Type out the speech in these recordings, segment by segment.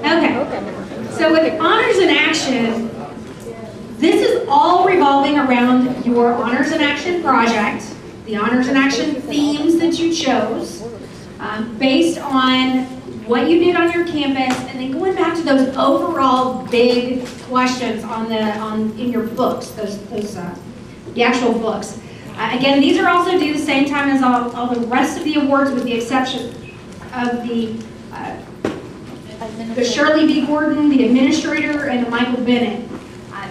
Okay. So with Honors in Action, this is all revolving around your Honors in Action project, the Honors in Action themes that you chose, based on what you did on your campus, and then going back to those overall big questions in your books, the actual books. Again, these are also due the same time as all the rest of the awards, with the exception of the Shirley B. Gordon, the administrator, and the Michael Bennett.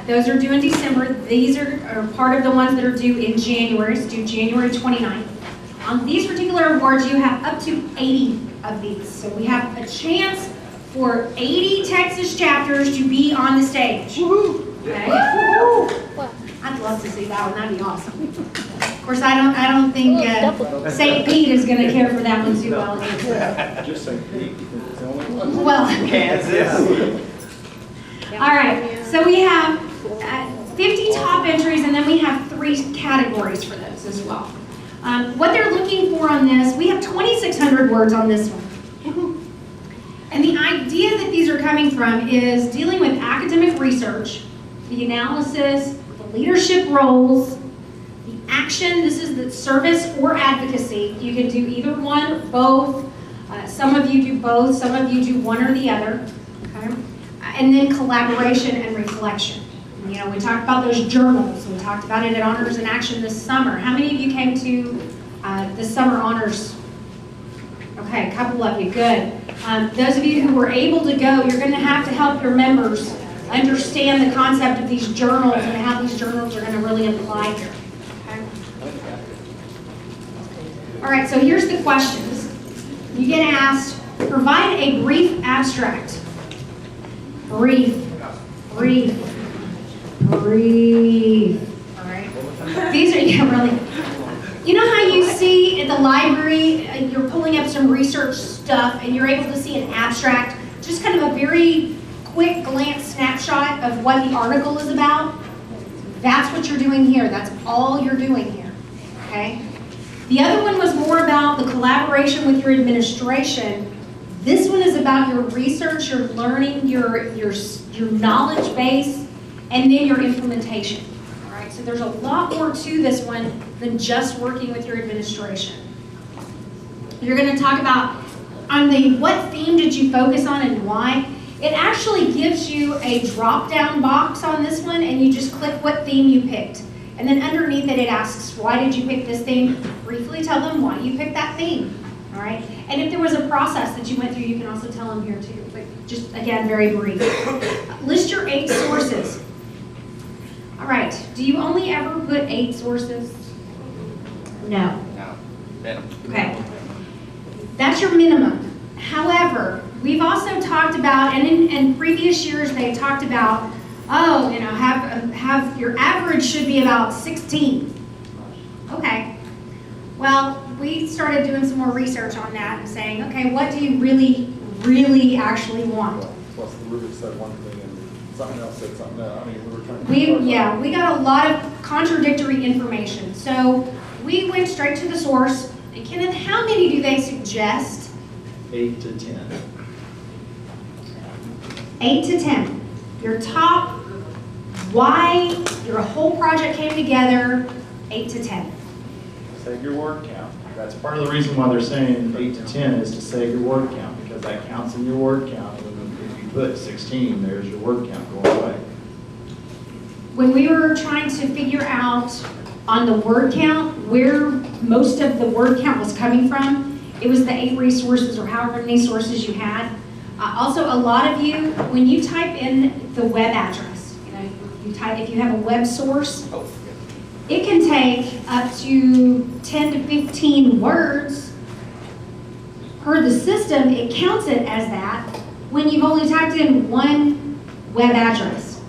Those are due in December. These are part of the ones that are due in January. It's due January 29th. On these particular awards, you have up to 80 of these. So we have a chance for 80 Texas chapters to be on the stage. Okay? I'd love to see that one. That'd be awesome. Of course, I don't think St. Pete is going to care for that one too well. Just St. Pete. Well, Kansas. All right. So we have 50 top entries, and then we have 3 categories for those as well. What they're looking for on this, we have 2,600 words on this one. And the idea that these are coming from is dealing with academic research, the analysis, the leadership roles, the action. This is the service or advocacy. You can do either one, both. Some of you do both. Some of you do one or the other. Okay? And then collaboration and reflection. You know, we talked about those journals. We talked about it at Honors in Action this summer. How many of you came to the summer honors? Okay, a couple of you, good. Those of you who were able to go, you're going to have to help your members understand the concept of these journals and how these journals are going to really apply here. Okay? All right, so here's the questions. You get asked, provide a brief abstract. Brief. All right. These are, really. You know how you see at the library, you're pulling up some research stuff and you're able to see an abstract, just kind of a very quick glance snapshot of what the article is about? That's what you're doing here. That's all you're doing here. Okay? The other one was more about the collaboration with your administration. This one is about your research, your learning, your knowledge base, and then your implementation. All right, so there's a lot more to this one than just working with your administration. You're going to talk about what theme did you focus on and why. It actually gives you a drop-down box on this one, and you just click what theme you picked. And then underneath it, it asks, why did you pick this theme? Briefly tell them why you picked that theme. All right, and if there was a process that you went through, you can also tell them here too. But just again, very brief. List your 8 sources. All right, do you only ever put 8 sources? No. No. Okay, that's your minimum. However, we've also talked about, and in previous years they talked about, have your average should be about 16. Okay. Well, we started doing some more research on that and saying, okay, what do you really actually want? Plus the Ruby said one thing and something else said something else. I mean, we were trying to... We got a lot of contradictory information. So we went straight to the source. And Kenneth, how many do they suggest? 8 to 10. 8 to 10. Your top, why your whole project came together, 8 to 10. Save your word count. That's part of the reason why they're saying 8 to 10 is to save your word count, because that counts in your word count. And if you put 16, there's your word count going away. When we were trying to figure out on the word count where most of the word count was coming from, it was the 8 resources or however many sources you had. Also, a lot of you, when you type in the web address, if you have a web source, it can take up to 10 to 15 words. Per the system, it counts it as that when you've only typed in one web address.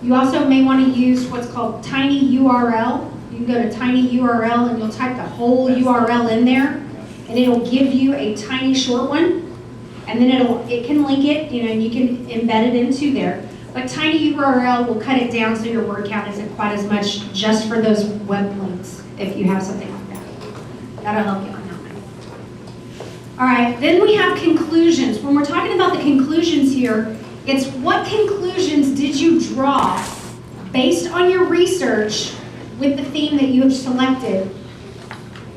You also may want to use what's called tinyURL. You can go to tinyURL and you'll type the whole URL in there, and it'll give you a tiny short one, and then it can link it, and you can embed it into there. But tinyURL will cut it down so your word count isn't quite as much just for those web links if you have something like that. That'll help you on that one. All right, then we have conclusions. When we're talking about the conclusions here, it's what conclusions did you draw based on your research with the theme that you have selected?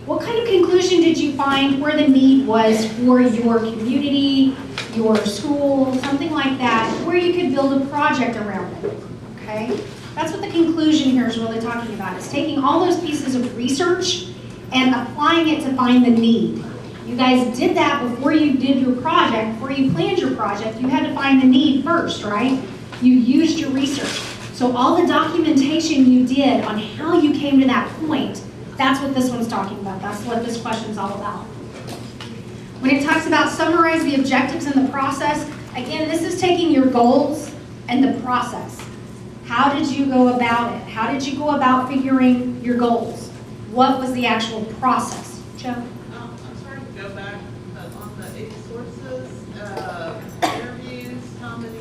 What kind of conclusion did you find where the need was for your community, your school, something like that, where you could build a project around it, okay? That's what the conclusion here is really talking about. It's taking all those pieces of research and applying it to find the need. You guys did that before you did your project, before you planned your project. You had to find the need first, right? You used your research. So all the documentation you did on how you came to that point, that's what this one's talking about. That's what this question's all about. When it talks about summarize the objectives and the process, again, this is taking your goals and the process. How did you go about it? How did you go about figuring your goals? What was the actual process? Joe? I'm sorry to go back on the 8 sources, interviews, how many?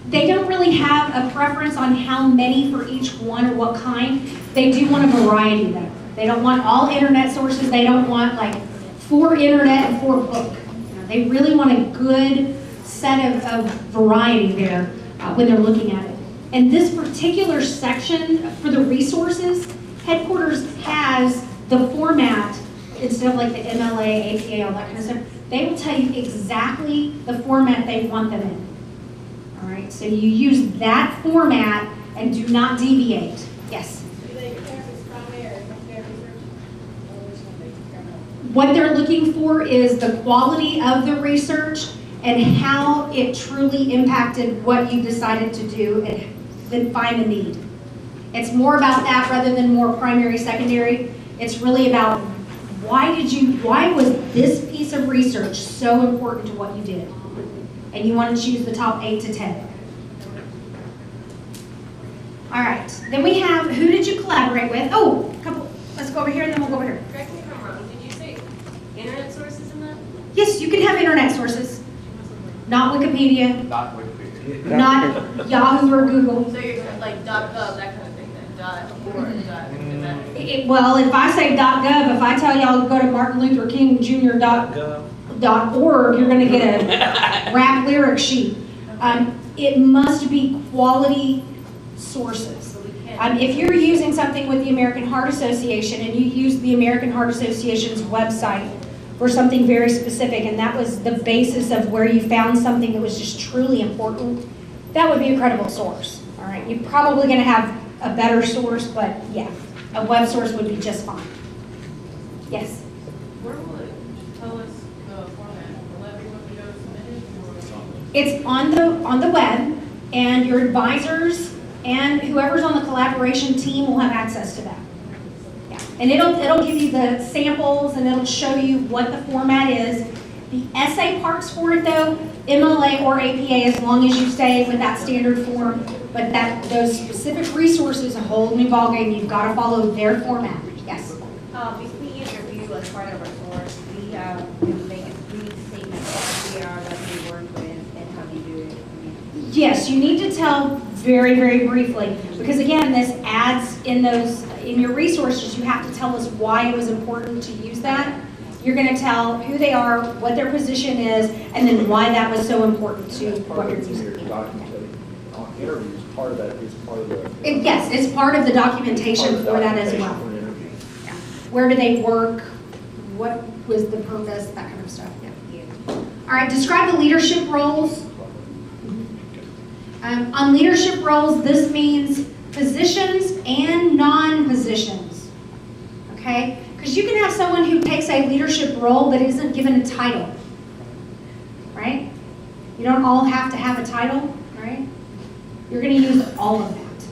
They don't really have a preference on how many for each one or what kind. They do want a variety though. They don't want all internet sources. They don't want like 4 internet and 4 book. You know, they really want a good set of variety there when they're looking at it. And this particular section for the resources, headquarters has the format instead of like the MLA, APA, all that kind of stuff. They will tell you exactly the format they want them in. All right, so you use that format and do not deviate. Yes? Do they care if it's primary or secondary research? Or which one they care about? What they're looking for is the quality of the research and how it truly impacted what you decided to do and then find the need. It's more about that rather than more primary, secondary. It's really about why was this piece of research so important to what you did? And you want to choose the top 8 to 10. All right, then we have, who did you collaborate with? Oh, let's go over here and then we'll go over here. Correct me if I'm wrong, did you say internet sources in that? Yes, you can have internet sources, not Wikipedia, Not Wikipedia. not Yahoo or Google. So you're like .gov, that kind of thing then, .org, is that? Well, if I say .gov, if I tell y'all to go to Martin Luther King Jr. .org, you're going to get a rap lyric sheet. It must be quality sources. If you're using something with the American Heart Association and you use the American Heart Association's website for something very specific, and that was the basis of where you found something that was just truly important, that would be a credible source. All right, you're probably going to have a better source, but yeah, a web source would be just fine. Yes? Where will it tell us the format? Will everyone be able to submit it? It's on the web, and your advisors and whoever's on the collaboration team will have access to that. Yeah. And it'll give you the samples and it'll show you what the format is. The essay parts for it though, MLA or APA, as long as you stay with that standard form, but those specific resources, a whole new ballgame, you've got to follow their format. Yes? If we interview as part of our course, we make a brief statement of who we are, what we work with, and how we do it. Yes, you need to tell very, very briefly, because again, this adds in your resources, you have to tell us why it was important to use that. You're going to tell who they are, what their position is, and then why that was so important to what you're using. On interviews, part of that is part of the. Yes, it's part of the documentation for that as well. For an interview. Yeah. Where do they work? What was the purpose? That kind of stuff. Yeah. All right, describe the leadership roles. On leadership roles, this means positions and non-positions, okay? Because you can have someone who takes a leadership role but isn't given a title, right? You don't all have to have a title, right? You're going to use all of that,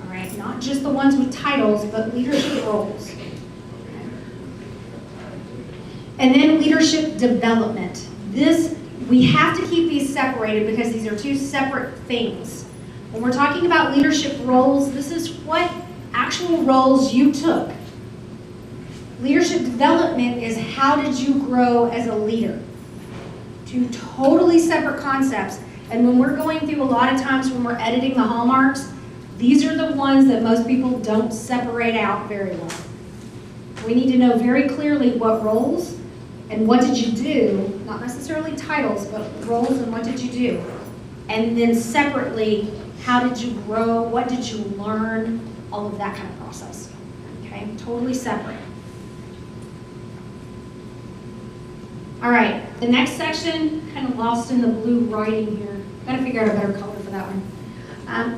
all right? Not just the ones with titles, but leadership roles. Okay? And then leadership development. We have to keep these separated because these are two separate things. When we're talking about leadership roles, this is what actual roles you took. Leadership development is how did you grow as a leader? Two totally separate concepts. And when we're going through a lot of times when we're editing the hallmarks, these are the ones that most people don't separate out very well. We need to know very clearly what roles and what did you do, not necessarily titles, but roles and what did you do. And then separately, how did you grow, what did you learn, all of that kind of process. Okay, totally separate. All right, the next section, kind of lost in the blue writing here. Gotta figure out a better color for that one.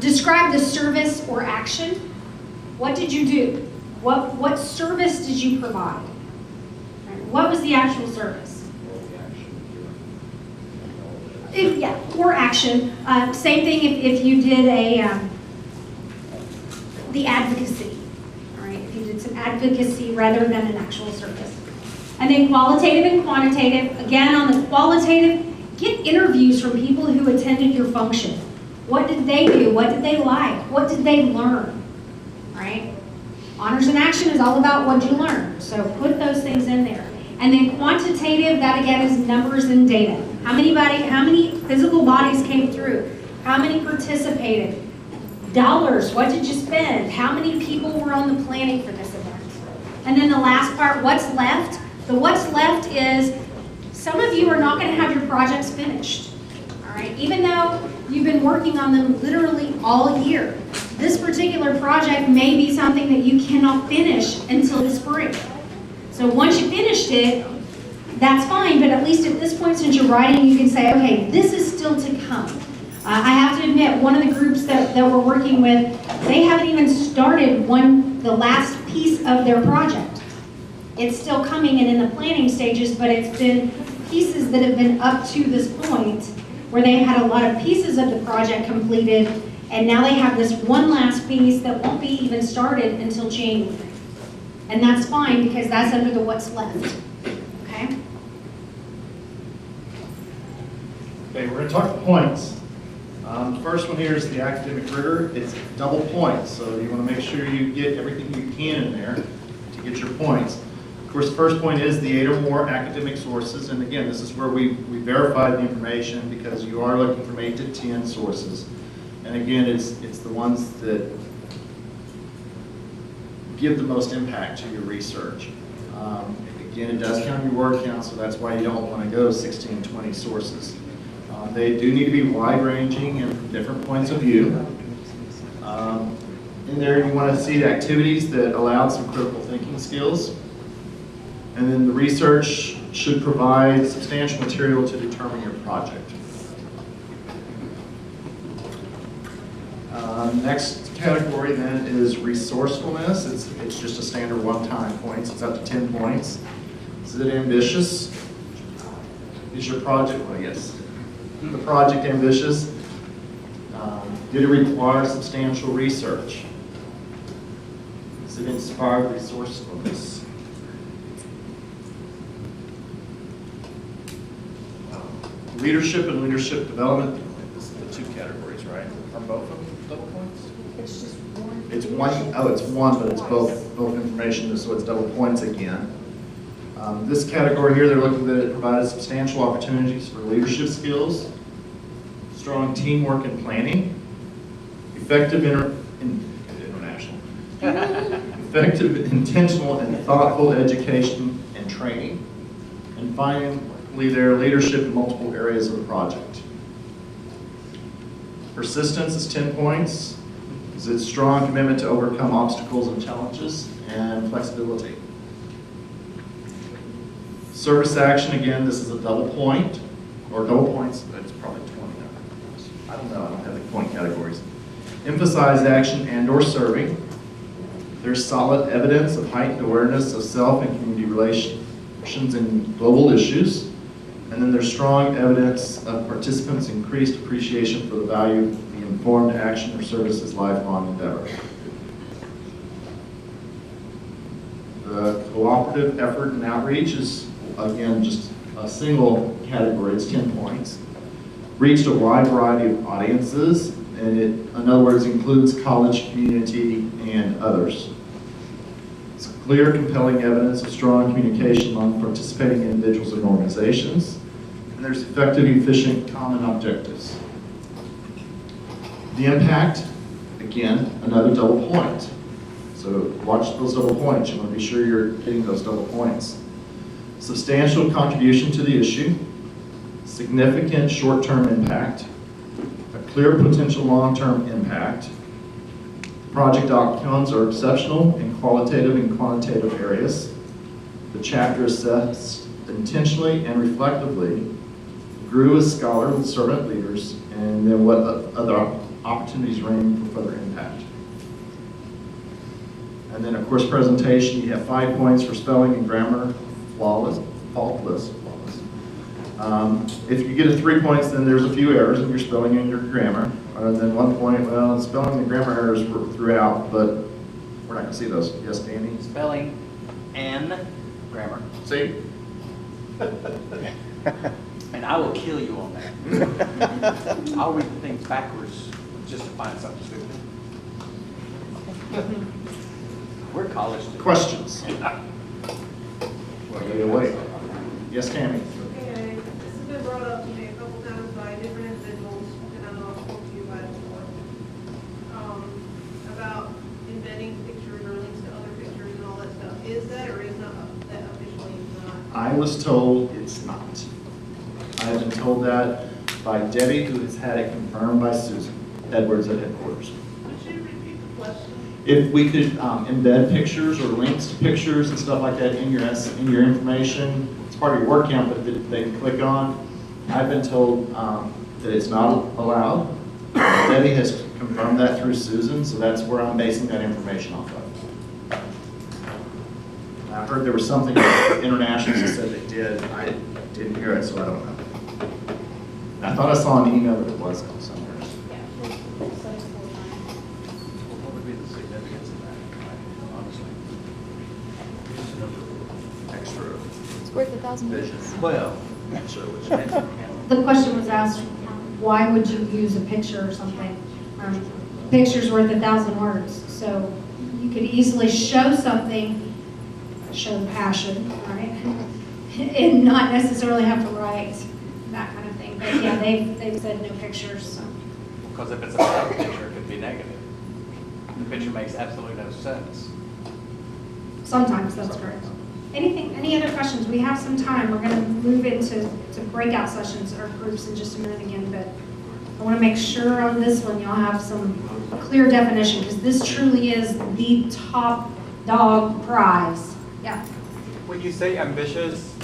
Describe the service or action. What did you do? What service did you provide? Right, what was the actual service? Or action. Same thing if you did the advocacy. All right, if you did some advocacy rather than an actual service. And then qualitative and quantitative. Again, on the qualitative, get interviews from people who attended your function. What did they do? What did they like? What did they learn? Right? Honors and action is all about what you learn. So put those things in there. And then quantitative, that again is numbers and data. How many physical bodies came through? How many participated? Dollars, what did you spend? How many people were on the planning for this event? And then the last part, what's left? The what's left is some of you are not going to have your projects finished. All right, even though you've been working on them literally all year. This particular project may be something that you cannot finish until the spring. So once you finished it, that's fine, but at least at this point, since you're writing, you can say, okay, this is still to come. I have to admit, one of the groups that we're working with, they haven't even started the last piece of their project. It's still coming and in the planning stages, but it's been pieces that have been up to this point where they had a lot of pieces of the project completed, and now they have this one last piece that won't be even started until January. And that's fine because that's under the what's left. Okay? Okay, we're going to talk points. The first one here is the academic rigor. It's double points, so you want to make sure you get everything you can in there to get your points. Of course, the first point is the 8 or more academic sources, and again, this is where we verify the information because you are looking from 8 to 10 sources. And again, it's the ones that give the most impact to your research. Again, it does count your word count, so that's why you don't want to go 16, 20 sources. They do need to be wide-ranging and from different points of view. In there, you want to see the activities that allow some critical thinking skills. And then the research should provide substantial material to determine your project. Next category then is resourcefulness. It's just a standard one-time points. It's up to 10 points. Is it ambitious? Is your project, well, yes. The project ambitious? Did it require substantial research? Does it inspire resourcefulness? Leadership and leadership development, this is the two categories, right? Are both of them double points? It's just one. It's one, oh, it's one, but it's both information, so it's double points again. This category here, they're looking that it provides substantial opportunities for leadership skills, strong teamwork and planning, effective effective, intentional, and thoughtful education and training, and finally, their leadership in multiple areas of the project. Persistence is 10 points. Is it strong commitment to overcome obstacles and challenges, and flexibility. Service action, again, this is a double point, or double points, but it's probably 20. I don't know, I don't have the point categories. Emphasize action and or serving. There's solid evidence of heightened awareness of self and community relations and global issues. And then there's strong evidence of participants' increased appreciation for the value of the informed action or services lifelong endeavor. The cooperative effort and outreach is, again, just a single category, it's 10 points. Reached a wide variety of audiences, and it, in other words, includes college, community, and others. It's clear, compelling evidence of strong communication among participating individuals and organizations, and there's effective, efficient, common objectives. The impact, again, another double point. So watch those double points. You want to be sure you're getting those double points. substantial contribution to the issue, significant short-term impact, a clear potential long-term impact, project outcomes are exceptional in qualitative and quantitative areas, the chapter assessed intentionally and reflectively, grew as scholar with servant leaders, and then what other opportunities remain for further impact. And then, of course, presentation, you have 5 points for spelling and grammar, faultless. If you get a 3 points, then there's a few errors in your spelling and your grammar. Then 1 point, well, spelling and grammar errors were throughout, but we're not gonna see those. Yes, Danny? Spelling and grammar. See? And I will kill you on that. I'll read things backwards just to find something stupid. We're college students. Questions? Well, you wait. Yes, Tammy? Okay, this has been brought up to me a couple times by different individuals, and I know I've spoken to you about it before, about embedding pictures or links to other pictures and all that stuff. Is that or is not that officially not? I was told it's not. I have been told that by Debbie, who has had it confirmed by Susan Edwards at headquarters. Would you repeat the question? If we could embed pictures or links to pictures and stuff like that in your information, it's part of your word count, but that they can click on. I've been told that it's not allowed. Debbie has confirmed that through Susan, so that's where I'm basing that information off of. I heard there was something international that said they did. I didn't hear it, so I don't know. I thought I saw an email that it was somewhere. What would be the significance of that, honestly? Extra It's worth 1,000 vision. words. Well, So it's The question was asked, why would you use a picture or something? Picture's worth 1,000 words, so you could easily show something, show passion, right? And not necessarily have to write that kind of thing. But yeah, they've said no pictures, so. because if it's a bad picture, it could be negative. The picture makes absolutely no sense. Sometimes that's correct. Any other questions? We have some time. We're going to move into breakout sessions or groups in just a minute again, but I want to make sure on this one y'all have some clear definition, because this truly is the top dog prize. Yeah. When you say ambitious,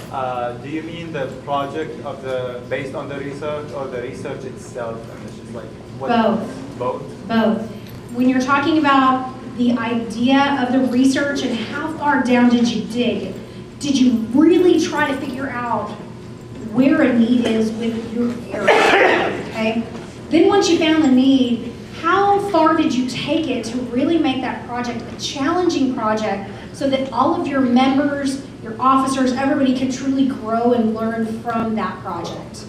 do you mean the project of based on the research or the research itself ambitious? Like what? Both. Both? Both. When you're talking about the idea of the research and how far down did you dig, did you really try to figure out where a need is with your area, okay? Then once you found the need, how far did you take it to really make that project a challenging project so that all of your members, your officers, everybody could truly grow and learn from that project?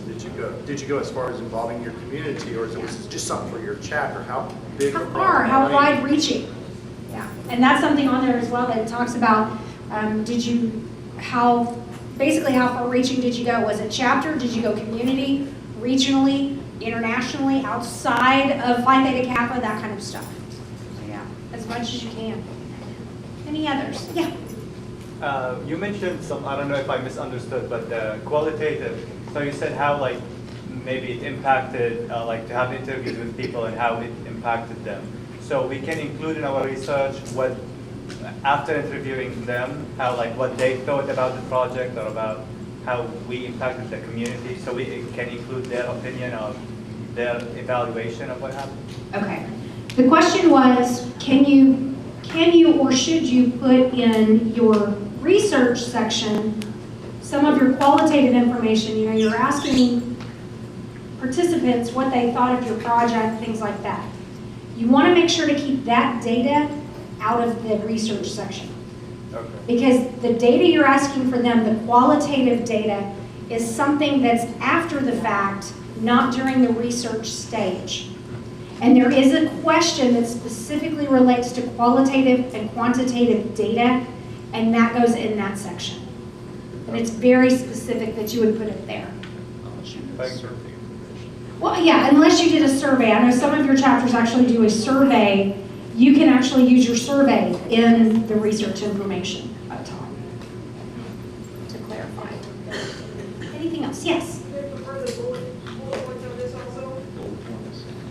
Did you go as far as involving your community, or was it just something for your chapter? How big? How far, how wide reaching? Yeah, and that's something on there as well that talks about, basically how far reaching did you go? Was it chapter? Did you go community, regionally, internationally, outside of Phi Theta Kappa, that kind of stuff? So yeah, as much as you can. Any others? Yeah. You mentioned some, I don't know if I misunderstood, but qualitative. So you said how like maybe it impacted, like to have interviews with people and how it impacted them. So we can include in our research what, after interviewing them, how like what they thought about the project or about how we impacted the community. So we can include their opinion of their evaluation of what happened. Okay. The question was, can you or should you put in your research section some of your qualitative information? You know, you're asking participants what they thought of your project, things like that. You want to make sure to keep that data out of the research section. Okay. Because the data you're asking for them, the qualitative data, is something that's after the fact, not during the research stage. And there is a question that specifically relates to qualitative and quantitative data, and that goes in that section. And it's very specific that you would put it there. Well, yeah, unless you did a survey. I know some of your chapters actually do a survey. You can actually use your survey in the research information at the top to clarify. else? Yes. Do they prefer the bullet points on this also?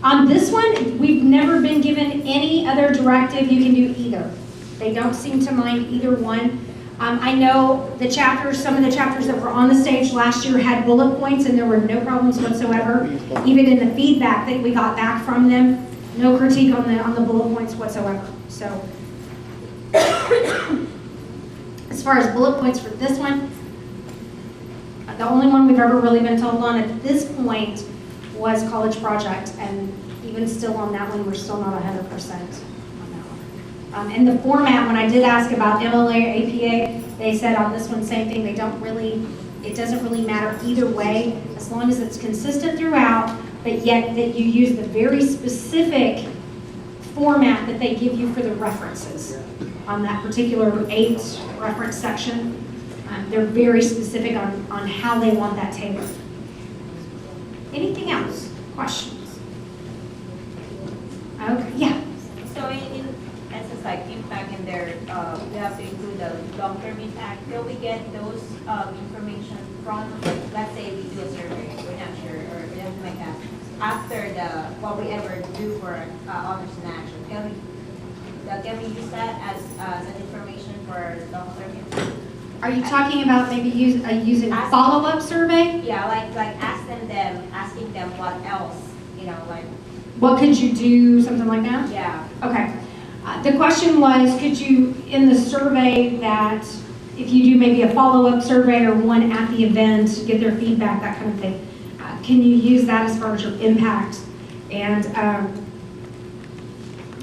On this one, we've never been given any other directive. You can do either. They don't seem to mind either one. I know the chapters, some of the chapters that were on the stage last year had bullet points and there were no problems whatsoever. Even in the feedback that we got back from them, no critique on the bullet points whatsoever. So, as far as bullet points for this one, the only one we've ever really been told on at this point was college project, and even still on that one, we're still not 100% on that one. And the format, when I did ask about MLA or APA, they said on this one, same thing, it doesn't really matter either way, as long as it's consistent throughout, but yet that you use the very specific format that they give you for the references on that particular 8 reference section. They're very specific on how they want that tailored. Anything else? Questions? Okay, yeah. So in essence, like impact in there, we have to include the long-term impact. Will we get those information from, let's say we do a survey, we're not sure, or anything like that, after what we ever do for others in action? Can we use that as an information for long-term impact? Are you talking about maybe using a follow-up survey? Yeah, like asking them what else, like. What could you do, something like that? Yeah. Okay. The question was, could you, in the survey that, if you do maybe a follow-up survey or one at the event, get their feedback, that kind of thing, can you use that as far as your impact? And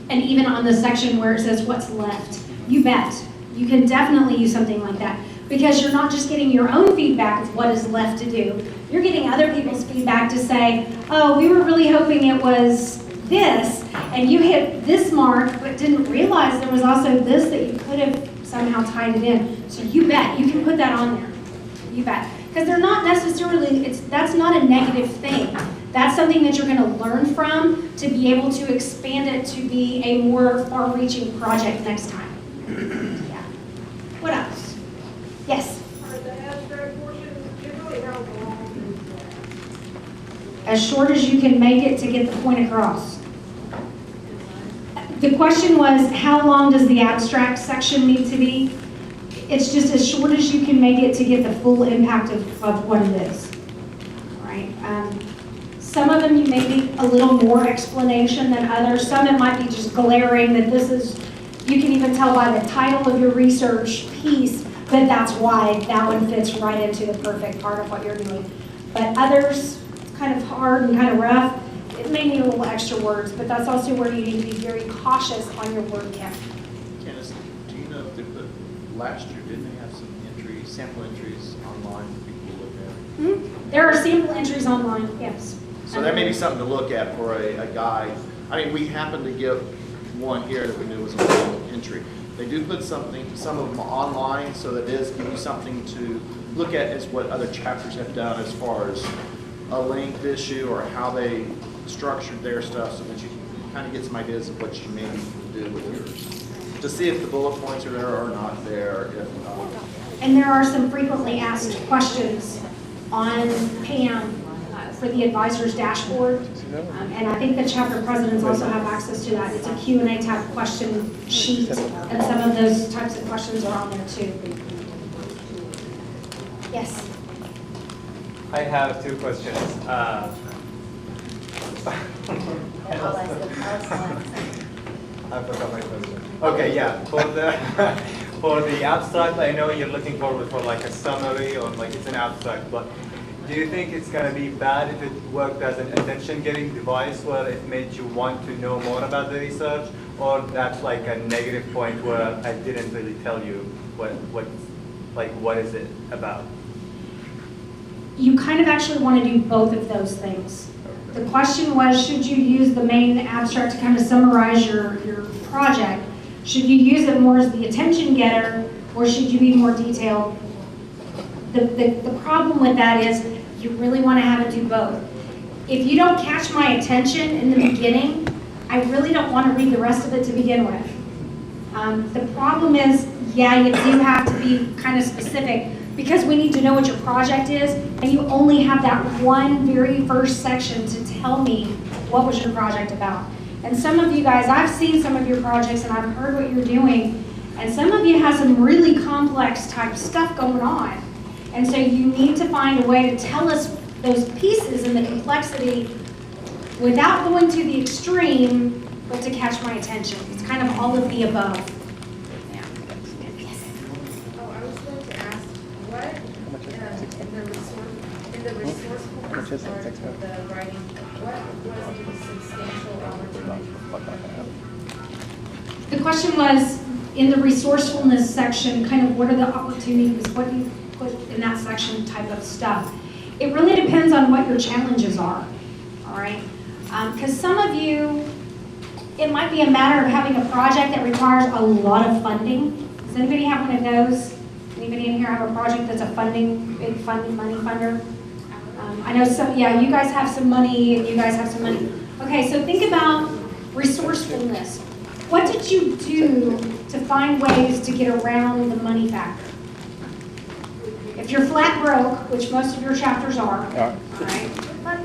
even on the section where it says what's left, you bet. You can definitely use something like that, because you're not just getting your own feedback of what is left to do. You're getting other people's feedback to say, oh, we were really hoping it was this, and you hit this mark, but didn't realize there was also this that you could have somehow tied it in. So you bet, you can put that on there. You bet. Because they're not necessarily, that's not a negative thing. That's something that you're going to learn from to be able to expand it to be a more far-reaching project next time. Yeah. What else? Yes? The abstract portion, generally how long is that? As short as you can make it to get the point across. The question was, how long does the abstract section need to be? It's just as short as you can make it to get the full impact of what it is. Right? Some of them you may need a little more explanation than others. Some it might be just glaring that this is, you can even tell by the title of your research piece that that's why that one fits right into the perfect part of what you're doing. But others, it's kind of hard and kind of rough. It may need a little extra words, but that's also where you need to be very cautious on your word count. Candace, do you know if they put, last year, didn't they have some sample entries online for people to look at? Mm-hmm. There are sample entries online, yes. So that may be something to look at for a guide. I mean, we happen to get one here that we knew was a sample entry. They do put some of them online, so that is give you something to look at as what other chapters have done as far as a linked issue or how they structured their stuff, so that you can kind of get some ideas of what you may need to do with yours. To see if the bullet points are there or not there. And there are some frequently asked questions on PAM for the advisor's dashboard. And I think the chapter presidents also have access to that. It's a Q&A type question sheet, and some of those types of questions are on there too. Yes? I have 2 questions. I forgot my question. Okay, yeah. For the abstract, I know you're looking forward for like a summary or like it's an abstract, but do you think it's going to be bad if it worked as an attention-getting device where it made you want to know more about the research, or that's like a negative point where I didn't really tell you what is it about? You kind of actually want to do both of those things. The question was, should you use the main abstract to kind of summarize your project? Should you use it more as the attention getter, or should you be more detailed? The problem with that is you really want to have it do both. If you don't catch my attention in the beginning, I really don't want to read the rest of it to begin with. The problem is, yeah, you do have to be kind of specific, because we need to know what your project is, and you only have that one very first section to tell me what was your project about. And some of you guys, I've seen some of your projects and I've heard what you're doing, and some of you have some really complex type stuff going on. And so you need to find a way to tell us those pieces and the complexity without going to the extreme, but to catch my attention. It's kind of all of the above. Oh, I was going to ask, what, in the resourcefulness part of the writing, what was the substantial opportunity? The question was, in the resourcefulness section, kind of what are the opportunities, what do you put in that section type of stuff? It really depends on what your challenges are, all right? Because some of you, it might be a matter of having a project that requires a lot of funding. Does anybody have one of those? Anybody in here have a project that's a big funding, money funder? I know some, yeah, you guys have some money and you guys have some money. Okay, so think about resourcefulness. What did you do to find ways to get around the money factor? If you're flat broke, which most of your chapters are, all right?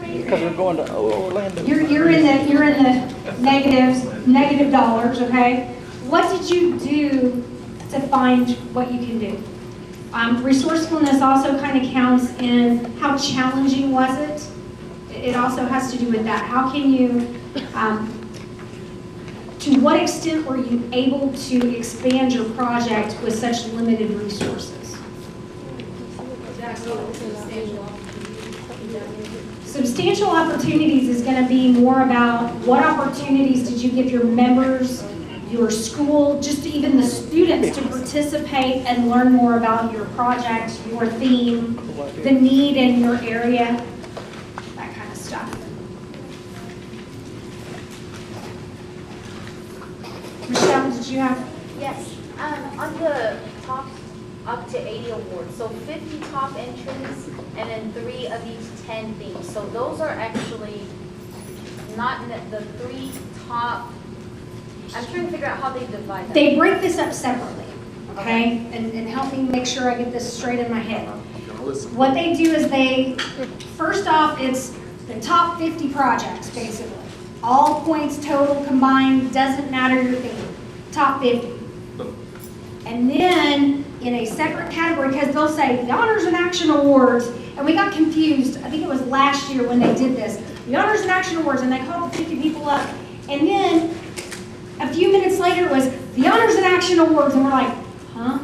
Because we're going to Orlando. You're in the negative dollars, okay? What did you do to find what you can do? Resourcefulness also kind of counts in how challenging was it? It also has to do with that. How can you, to what extent were you able to expand your project with such limited resources? Substantial opportunities is going to be more about what opportunities did you give your members, your school, just even the students to participate and learn more about your project, your theme, the need in your area, that kind of stuff. Michelle, did you have? Yes, on the top up to 80 awards, so 50 top entries and then 3 of each 10 themes. So those are actually not the 3 top. I'm trying to figure out how they divide that. They break this up separately, okay? And help me make sure I get this straight in my head. What they do is first off, it's the top 50 projects, basically. All points total combined, doesn't matter your theme. Top 50. And then in a separate category, because they'll say the Honors and Action Awards, and we got confused, I think it was last year when they did this, the Honors and Action Awards, and they called the 50 people up, and then a few minutes later it was the Honors and Action Awards, and we're like, huh?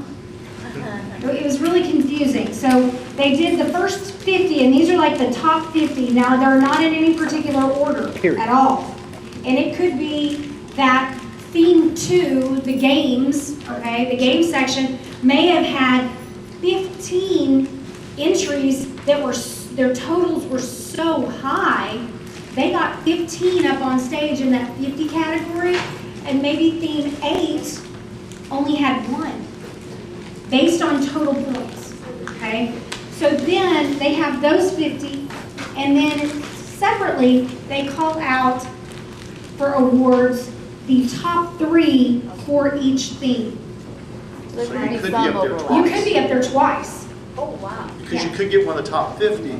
It was really confusing. So they did the first 50, and these are like the top 50. Now they're not in any particular order at all. And it could be that theme 2, the games, okay, the game section may have had 15 entries that were, their totals were so high, they got 15 up on stage in that 50 category, and maybe theme 8 only had 1, based on total points, okay? So then they have those 50, and then separately, they call out for awards the top 3 for each theme. So you could be up there You twice. could be up there twice. Oh, wow. Because you could get one of the top 50,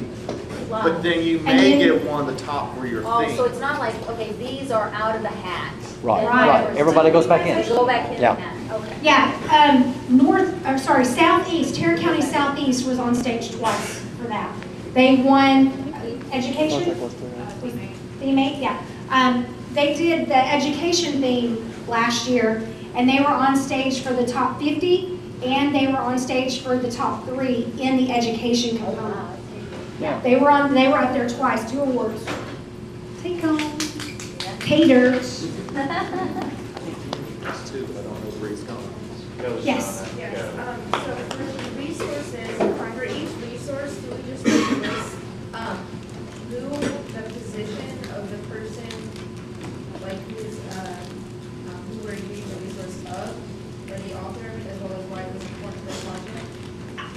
Wow. but then you And may then- get one of the top for your Oh, so theme. it's not like, okay, these are out of the hat. Right, Then right. whatever's- Everybody goes back in. They go back in the Yeah. hat, okay. Yeah, Southeast, Tarrant County Southeast was on stage twice for that. They won education, theme 8, yeah. They did the education theme last year, and they were on stage for the top 50, and they were on stage for the top 3 in the education component. Yeah. They were up there twice, 2 awards. Take home. Haters. That's 2, I don't know where he's going. Yes. Yes, so for the resources, for each resource, do we just make a list, who the position of the person, like who we're using the resource of, or the author, as well as why it was important for the project?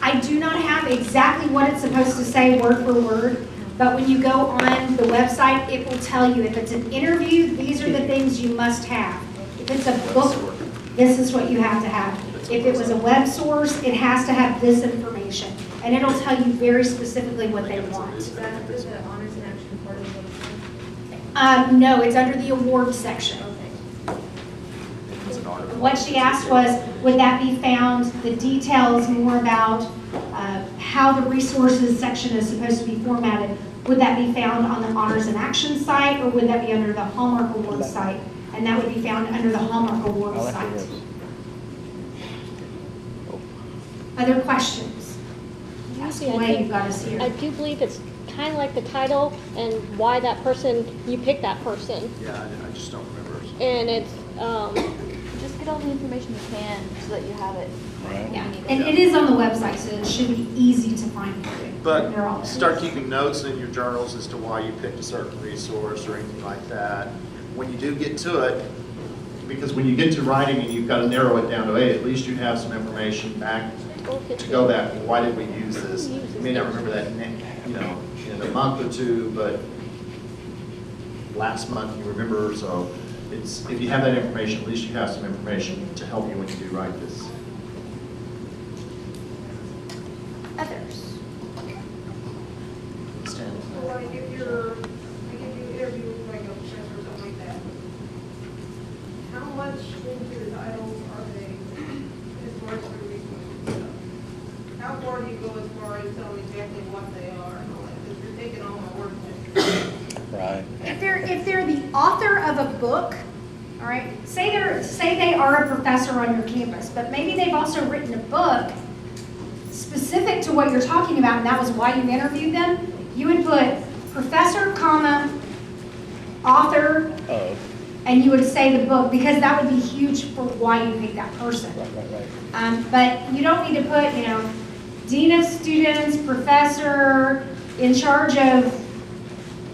I do not have exactly what it's supposed to say word for word, but when you go on the website, it will tell you if it's an interview, these are the things you must have. If it's a book, this is what you have to have. If it was a web source, it has to have this information. and it'll tell you very specifically what they want. Is that under the honors and action part of the website? No, it's under the awards section. What she asked was, would that be found, the details more about how the resources section is supposed to be formatted, would that be found on the Honors and Action site, or would that be under the Hallmark Awards site? And that would be found under the Hallmark Awards site. Other questions? Ask away, you've got us here. I do believe it's kind of like the title and why that person, you pick that person. Yeah, I just don't remember. And it's, Just get all the information you can so that you have it. Yeah, and it is on the website, so it should be easy to find for you. They're all But there. start keeping notes in your journals as to why you picked a certain resource or anything like that. When you do get to it, Because when you get to writing and you've got to narrow it down to 8, at least you have some information back to go back, well, why did we use this? You may not remember that, you know, in a month or two, but last month you remember, so it's, if you have that information, at least you have some information to help you when you do write this. Others? Stanley? So like if you're, like if you interview like a professor or something like that, how much into the titles are they as far as the resources and stuff? How far do you go as far as telling exactly what they are and all that? Because you're taking all my work. Right. If they're the author of a book, all right, say they are a professor on your campus, but maybe they've also written a book specific to what you're talking about, and that was why you interviewed them, you would put professor, comma, author, and you would say the book, because that would be huge for why you picked that person. But you don't need to put, you know, dean of students, professor, in charge of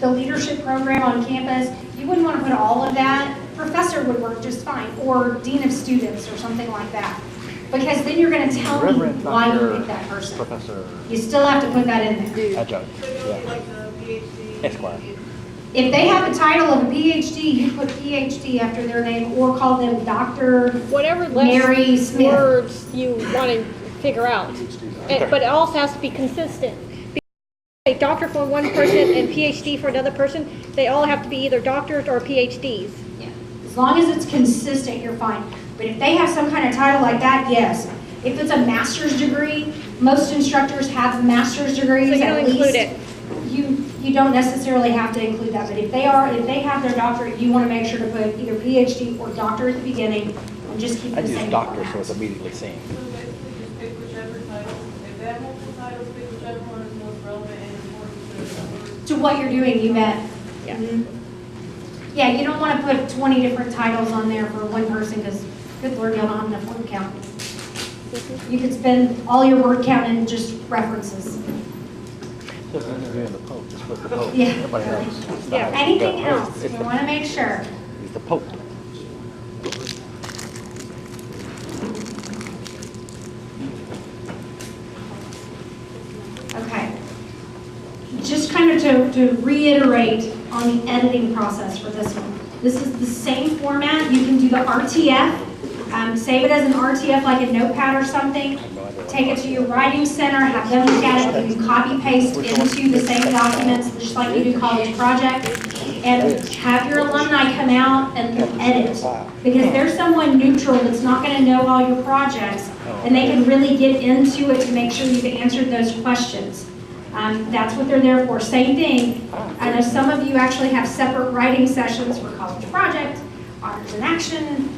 the leadership program on campus. You wouldn't want to put all of that. Professor would work just fine, or dean of students or something like that. Because then you're going to tell me why you picked that person. Professor. You still have to put that in there. Adjunct. So it'll be like the PhD. Esquire. If they have the title of a PhD, you put PhD after their name, or call them Dr. whatever Mary less Smith. words you want to figure out. But it also has to be consistent. A doctor for one person and PhD for another person, they all have to be either doctors or PhDs. Yeah. As long as it's consistent, you're fine. But if they have some kind of title like that, yes. If it's a master's degree, most instructors have master's degrees So you at don't least. include it. You don't necessarily have to include that, but if they have their doctorate, you want to make sure to put either PhD or doctor at the beginning and just keep I the use same doctor, so format. it's immediately seen. So basically just pick whichever title, if they have multiple titles, pick whichever one is most relevant and important to the others. To what you're doing, you bet. Yeah. Mhm. Yeah, you don't want to put 20 different titles on there for one person, because good Lord, y'all don't have enough word count. You could spend all your word count in just references. Just interviewing the Pope, just put the Pope. Yeah. Everybody knows. Yeah. Anything else? You want to make sure. He's the Pope. Okay. Just kind of to reiterate on the editing process for this one. This is the same format. You can do the RTF. Save it as an RTF like a notepad or something. Take it to your writing center, have them look at it, you can copy paste into the same documents, just like you do college project. And have your alumni come out and edit. Because there's someone neutral that's not gonna know all your projects, and they can really get into it to make sure you've answered those questions. That's what they're there for. Same thing, I know some of you actually have separate writing sessions for college project, honors and action,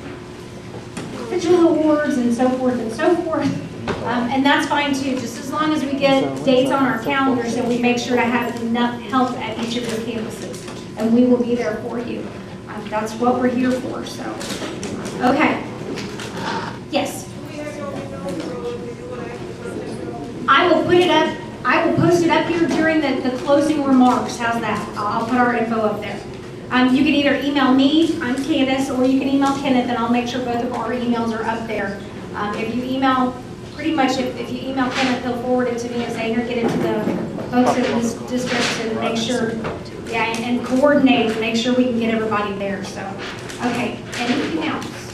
individual awards, and so forth and so forth. And that's fine too, just as long as we get dates on our calendars and we make sure to have enough help at each of your campuses. And we will be there for you. That's what we're here for, so. Okay. Yes? Do we have your email, or do you want to actually I will put it up, I will post it up here during the closing remarks. How's that? I'll put our info up there. You can either email me, I'm Candace, or you can email Kenneth, and I'll make sure both of our emails are up there. If you email, pretty much if you email Kenneth, he'll forward it to me and say, here, get it to the folks in this district and make sure, yeah, and coordinate, make sure we can get everybody there, so. Okay, anything else?